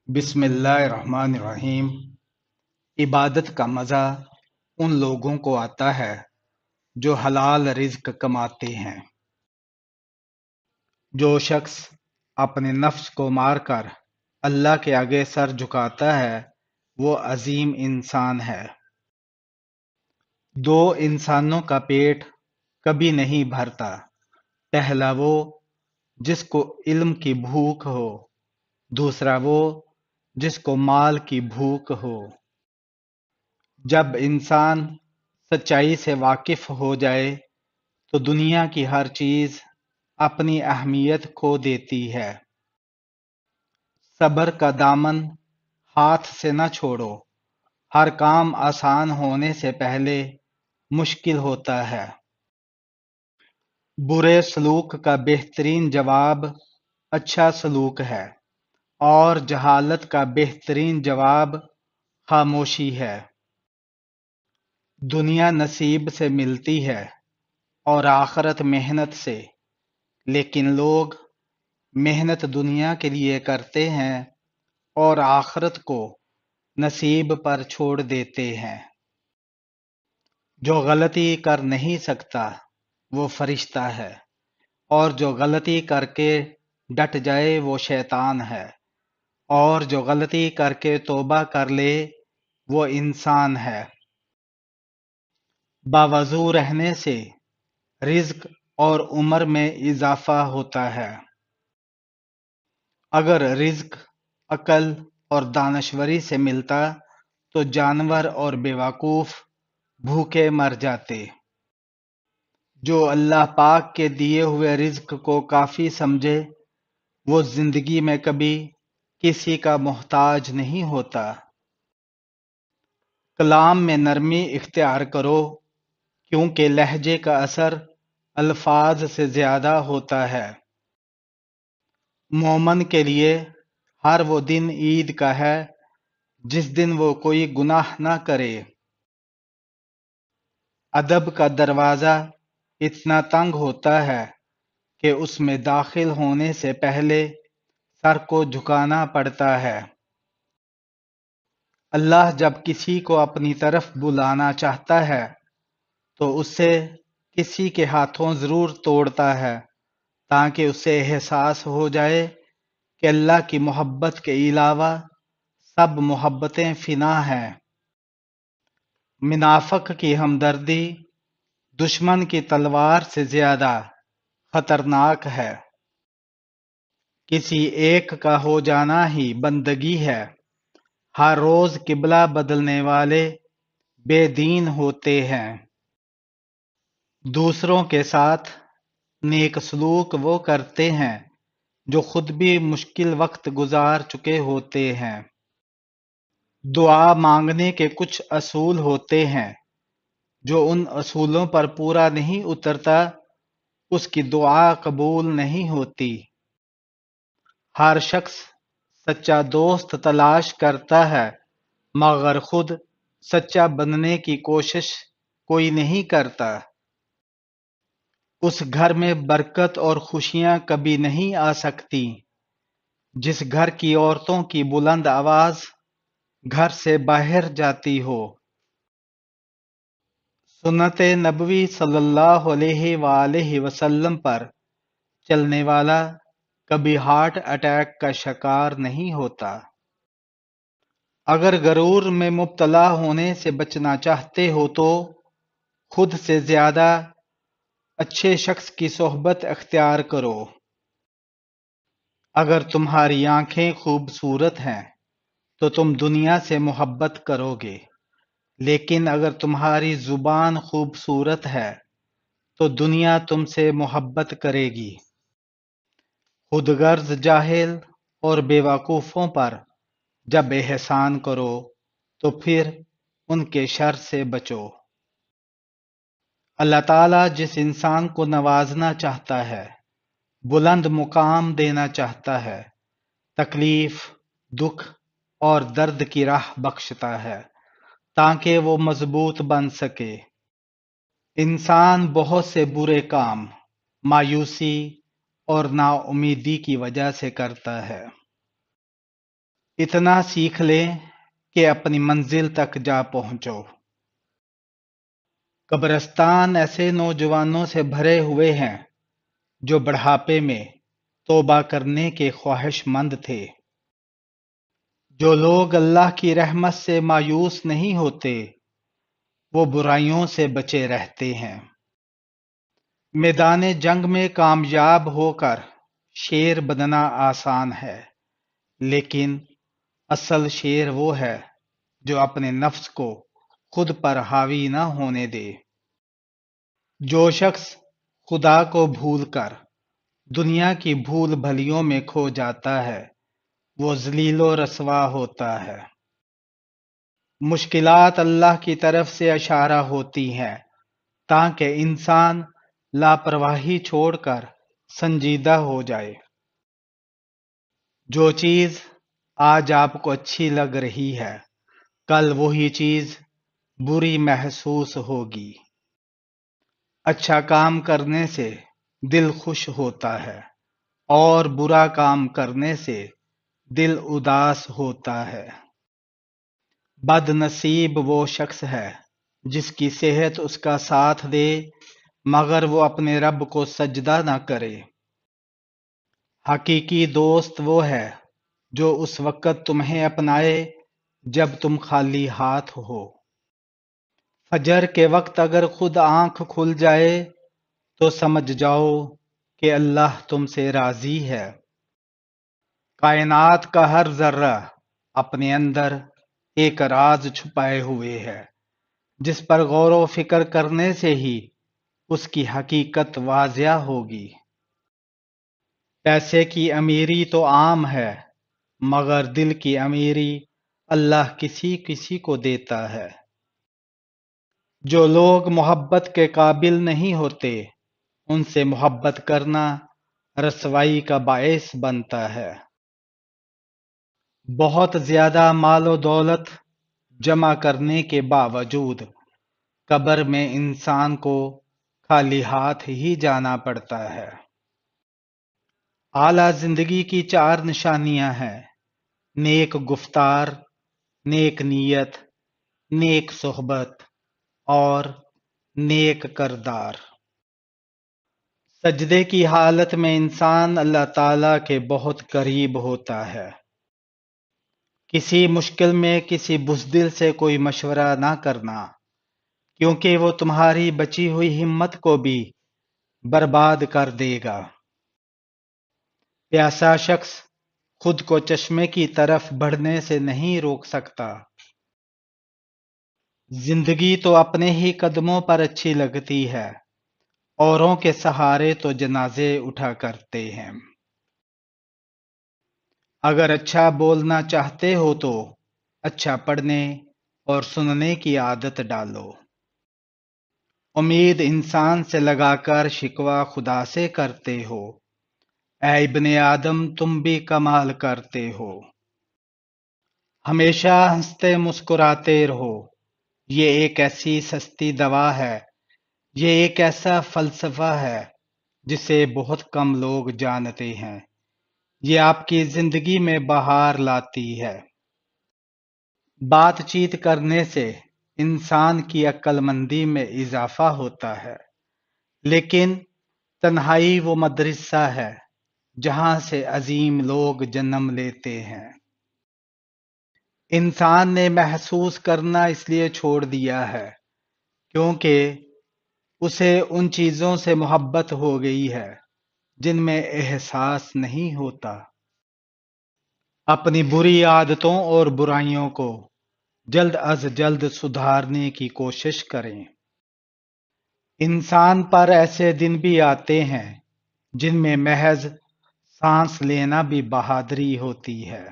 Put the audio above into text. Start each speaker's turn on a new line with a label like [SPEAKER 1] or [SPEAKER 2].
[SPEAKER 1] بسم اللہ الرحمن الرحیم۔ عبادت کا مزہ ان لوگوں کو آتا ہے جو حلال رزق کماتے ہیں۔ جو شخص اپنے نفس کو مار کر اللہ کے آگے سر جھکاتا ہے وہ عظیم انسان ہے۔ دو انسانوں کا پیٹ کبھی نہیں بھرتا، پہلا وہ جس کو علم کی بھوک ہو، دوسرا وہ جس کو مال کی بھوک ہو۔ جب انسان سچائی سے واقف ہو جائے تو دنیا کی ہر چیز اپنی اہمیت کھو دیتی ہے۔ صبر کا دامن ہاتھ سے نہ چھوڑو، ہر کام آسان ہونے سے پہلے مشکل ہوتا ہے۔ برے سلوک کا بہترین جواب اچھا سلوک ہے، اور جہالت کا بہترین جواب خاموشی ہے۔ دنیا نصیب سے ملتی ہے اور آخرت محنت سے، لیکن لوگ محنت دنیا کے لیے کرتے ہیں اور آخرت کو نصیب پر چھوڑ دیتے ہیں۔ جو غلطی کر نہیں سکتا وہ فرشتہ ہے، اور جو غلطی کر کے ڈٹ جائے وہ شیطان ہے، اور جو غلطی کر کے توبہ کر لے وہ انسان ہے۔ باوضو رہنے سے رزق اور عمر میں اضافہ ہوتا ہے۔ اگر رزق عقل اور دانشوری سے ملتا تو جانور اور بیوقوف بھوکے مر جاتے۔ جو اللہ پاک کے دیے ہوئے رزق کو کافی سمجھے وہ زندگی میں کبھی کسی کا محتاج نہیں ہوتا۔ کلام میں نرمی اختیار کرو، کیونکہ لہجے کا اثر الفاظ سے زیادہ ہوتا ہے۔ مومن کے لیے ہر وہ دن عید کا ہے جس دن وہ کوئی گناہ نہ کرے۔ ادب کا دروازہ اتنا تنگ ہوتا ہے کہ اس میں داخل ہونے سے پہلے سر کو جھکانا پڑتا ہے۔ اللہ جب کسی کو اپنی طرف بلانا چاہتا ہے تو اسے کسی کے ہاتھوں ضرور توڑتا ہے، تاکہ اسے احساس ہو جائے کہ اللہ کی محبت کے علاوہ سب محبتیں فنا ہیں۔ منافق کی ہمدردی دشمن کی تلوار سے زیادہ خطرناک ہے۔ کسی ایک کا ہو جانا ہی بندگی ہے، ہر روز قبلہ بدلنے والے بے دین ہوتے ہیں۔ دوسروں کے ساتھ نیک سلوک وہ کرتے ہیں جو خود بھی مشکل وقت گزار چکے ہوتے ہیں۔ دعا مانگنے کے کچھ اصول ہوتے ہیں، جو ان اصولوں پر پورا نہیں اترتا اس کی دعا قبول نہیں ہوتی۔ ہر شخص سچا دوست تلاش کرتا ہے، مگر خود سچا بننے کی کوشش کوئی نہیں کرتا۔ اس گھر میں برکت اور خوشیاں کبھی نہیں آ سکتی جس گھر کی عورتوں کی بلند آواز گھر سے باہر جاتی ہو۔ سنت نبوی صلی اللہ علیہ وآلہ وسلم پر چلنے والا کبھی ہارٹ اٹیک کا شکار نہیں ہوتا۔ اگر غرور میں مبتلا ہونے سے بچنا چاہتے ہو تو خود سے زیادہ اچھے شخص کی صحبت اختیار کرو۔ اگر تمہاری آنکھیں خوبصورت ہیں تو تم دنیا سے محبت کرو گے، لیکن اگر تمہاری زبان خوبصورت ہے تو دنیا تم سے محبت کرے گی۔ خود غرض جاہل اور بیوقوفوں پر جب احسان کرو تو پھر ان کے شر سے بچو۔ اللہ تعالیٰ جس انسان کو نوازنا چاہتا ہے، بلند مقام دینا چاہتا ہے، تکلیف، دکھ اور درد کی راہ بخشتا ہے تاکہ وہ مضبوط بن سکے۔ انسان بہت سے برے کام مایوسی اور نا امیدی کی وجہ سے کرتا ہے۔ اتنا سیکھ لیں کہ اپنی منزل تک جا پہنچو۔ قبرستان ایسے نوجوانوں سے بھرے ہوئے ہیں جو بڑھاپے میں توبہ کرنے کے خواہش مند تھے۔ جو لوگ اللہ کی رحمت سے مایوس نہیں ہوتے وہ برائیوں سے بچے رہتے ہیں۔ میدان جنگ میں کامیاب ہو کر شیر بننا آسان ہے، لیکن اصل شیر وہ ہے جو اپنے نفس کو خود پر حاوی نہ ہونے دے۔ جو شخص خدا کو بھول کر دنیا کی بھول بھلیوں میں کھو جاتا ہے وہ ذلیل و رسوا ہوتا ہے۔ مشکلات اللہ کی طرف سے اشارہ ہوتی ہیں تاکہ انسان لاپرواہی چھوڑ کر سنجیدہ ہو جائے۔ جو چیز آج آپ کو اچھی لگ رہی ہے کل وہی چیز بری محسوس ہوگی۔ اچھا کام کرنے سے دل خوش ہوتا ہے اور برا کام کرنے سے دل اداس ہوتا ہے۔ بد نصیب وہ شخص ہے جس کی صحت اس کا ساتھ دے مگر وہ اپنے رب کو سجدہ نہ کرے۔ حقیقی دوست وہ ہے جو اس وقت تمہیں اپنائے جب تم خالی ہاتھ ہو۔ فجر کے وقت اگر خود آنکھ کھل جائے تو سمجھ جاؤ کہ اللہ تم سے راضی ہے۔ کائنات کا ہر ذرہ اپنے اندر ایک راز چھپائے ہوئے ہے جس پر غور و فکر کرنے سے ہی اس کی حقیقت واضح ہوگی۔ پیسے کی امیری تو عام ہے مگر دل کی امیری اللہ کسی کسی کو دیتا ہے۔ جو لوگ محبت کے قابل نہیں ہوتے ان سے محبت کرنا رسوائی کا باعث بنتا ہے۔ بہت زیادہ مال و دولت جمع کرنے کے باوجود قبر میں انسان کو خالی ہاتھ ہی جانا پڑتا ہے۔ اعلیٰ زندگی کی 4 نشانیاں ہیں: نیک گفتار، نیک نیت، نیک صحبت اور نیک کردار۔ سجدے کی حالت میں انسان اللہ تعالیٰ کے بہت قریب ہوتا ہے۔ کسی مشکل میں کسی بزدل سے کوئی مشورہ نہ کرنا کیونکہ وہ تمہاری بچی ہوئی ہمت کو بھی برباد کر دے گا۔ پیاسا شخص خود کو چشمے کی طرف بڑھنے سے نہیں روک سکتا۔ زندگی تو اپنے ہی قدموں پر اچھی لگتی ہے، اوروں کے سہارے تو جنازے اٹھا کرتے ہیں۔ اگر اچھا بولنا چاہتے ہو تو اچھا پڑھنے اور سننے کی عادت ڈالو۔ امید انسان سے لگا کر شکوہ خدا سے کرتے ہو، اے ابن آدم تم بھی کمال کرتے ہو۔ ہمیشہ ہنستے مسکراتے رہو، یہ ایک ایسی سستی دوا ہے، یہ ایک ایسا فلسفہ ہے جسے بہت کم لوگ جانتے ہیں، یہ آپ کی زندگی میں بہار لاتی ہے۔ بات چیت کرنے سے انسان کی عقل مندی میں اضافہ ہوتا ہے، لیکن تنہائی وہ مدرسہ ہے جہاں سے عظیم لوگ جنم لیتے ہیں۔ انسان نے محسوس کرنا اس لیے چھوڑ دیا ہے کیونکہ اسے ان چیزوں سے محبت ہو گئی ہے جن میں احساس نہیں ہوتا۔ اپنی بری عادتوں اور برائیوں کو جلد از جلد سدھارنے کی کوشش کریں۔ انسان پر ایسے دن بھی آتے ہیں جن میں محض سانس لینا بھی بہادری ہوتی ہے۔